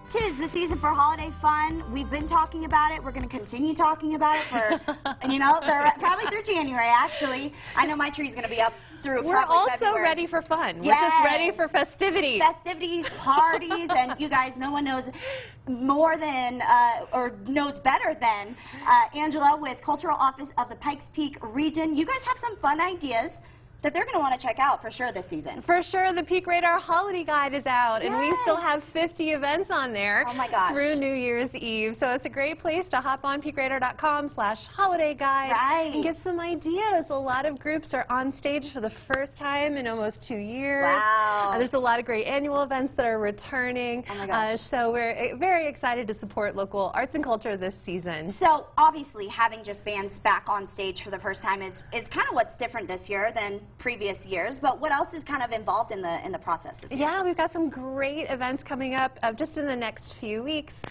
'Tis the season for holiday fun. We've been talking about it. We're going to continue talking about it for, probably through January, actually. I know my tree's going to be up through We're also February. ready for fun. Yes. We're just ready for festivities. Festivities, parties, and you guys, no one knows more than, or knows better than Angela with Cultural Office of the Pikes Peak Region. You guys have some fun ideas that they're going to want to check out for sure this season. For sure, the Peak Radar Holiday Guide is out, and we still have 50 events on there through New Year's Eve. So it's a great place to hop on peakradar.com/holiday guide and get some ideas. A lot of groups are on stage for the first time in almost 2 years. Wow. There's a lot of great annual events that are returning. Oh my gosh. So we're very excited to support local arts and culture this season. So obviously having just bands back on stage for the first time is kind of what's different this year than previous years, but what else is kind of involved in the process this year? Yeah, we've got some great events coming up just in the next few weeks,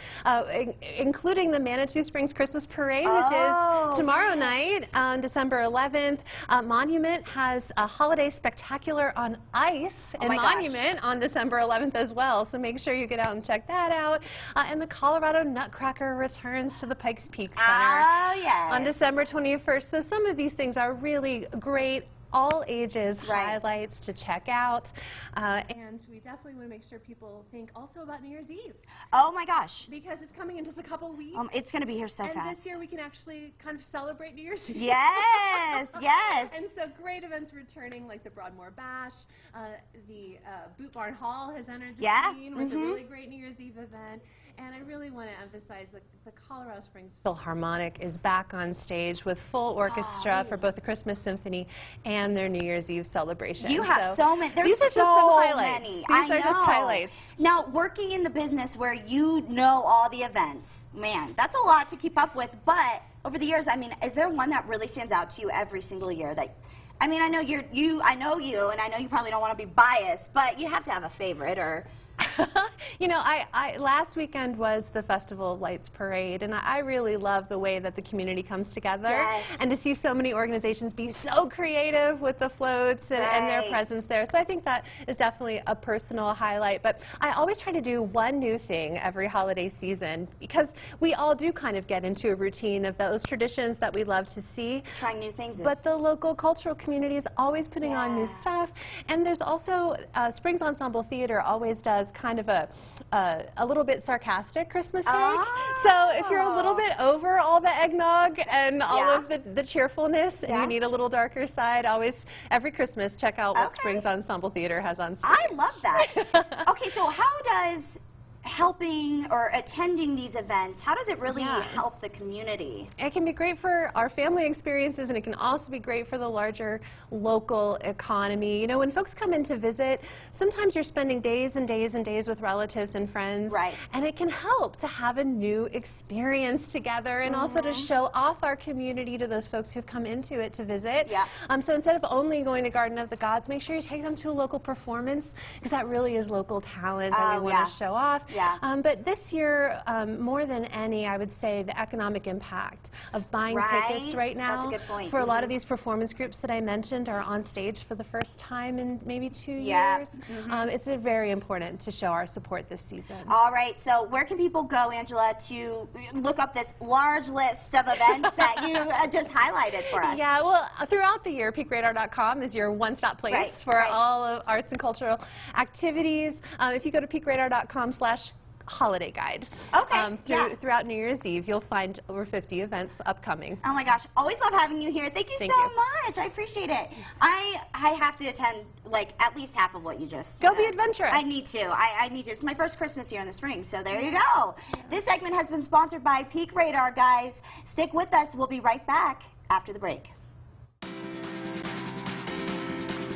including the Manitou Springs Christmas Parade, which is tomorrow night on December 11th. Monument has a holiday spectacular on ice in Monument on December 11th as well, so make sure you get out and check that out. And the Colorado Nutcracker returns to the Pikes Peak Center on December 21st. So some of these things are really great all ages highlights to check out, and we definitely want to make sure people think also about New Year's Eve. Oh my gosh. Because it's coming in just a couple weeks. It's going to be here so fast. And this year we can actually kind of celebrate New Year's Eve. Yes, yes. And so great events returning like the Broadmoor Bash, the Boot Barn Hall has entered the scene with a really great New Year's Eve event. And I really want to emphasize that the Colorado Springs Philharmonic is back on stage with full orchestra for both the Christmas Symphony and their New Year's Eve celebration. You have so many. There's these are so just some highlights. many. These are just highlights. Now, working in the business where you know all the events, man, that's a lot to keep up with. But over the years, I mean, is there one that really stands out to you every single year? That, I mean, I know I know you, and I know you probably don't want to be biased, but you have to have a favorite or. You know, last weekend was the Festival of Lights Parade, and I really love the way that the community comes together, and to see so many organizations be so creative with the floats and their presence there. So I think that is definitely a personal highlight. But I always try to do one new thing every holiday season, because we all do kind of get into a routine of those traditions that we love to see. Trying new things. But the local cultural community is always putting on new stuff. And there's also, Springs Ensemble Theater always does kind of a little bit sarcastic Christmas take. So if you're a little bit over all the eggnog and all of the cheerfulness and you need a little darker side, always, every Christmas, check out what Springs Ensemble Theater has on stage. I love that. Okay, so how does helping or attending these events, how does it really help the community? It can be great for our family experiences, and it can also be great for the larger local economy. You know, when folks come in to visit, sometimes you're spending days and days and days with relatives and friends, and it can help to have a new experience together and also to show off our community to those folks who've come into it to visit. So instead of only going to Garden of the Gods, make sure you take them to a local performance, because that really is local talent that we want to show off. But this year, more than any, I would say the economic impact of buying tickets right now for a lot of these performance groups that I mentioned are on stage for the first time in maybe 2 years. It's very important to show our support this season. All right, so where can people go, Angela, to look up this large list of events that you just highlighted for us? Yeah, well, throughout the year, peakradar.com is your one-stop place for all of arts and cultural activities. If you go to peakradar.com/holiday guide. Throughout New Year's Eve, you'll find over 50 events upcoming. Oh my gosh, always love having you here. Thank you so much. I appreciate it. I have to attend like at least half of what you just Go be adventurous. I need to. I need to. It's my first Christmas here in the spring, so there you go. This segment has been sponsored by Peak Radar, guys. Stick with us. We'll be right back after the break.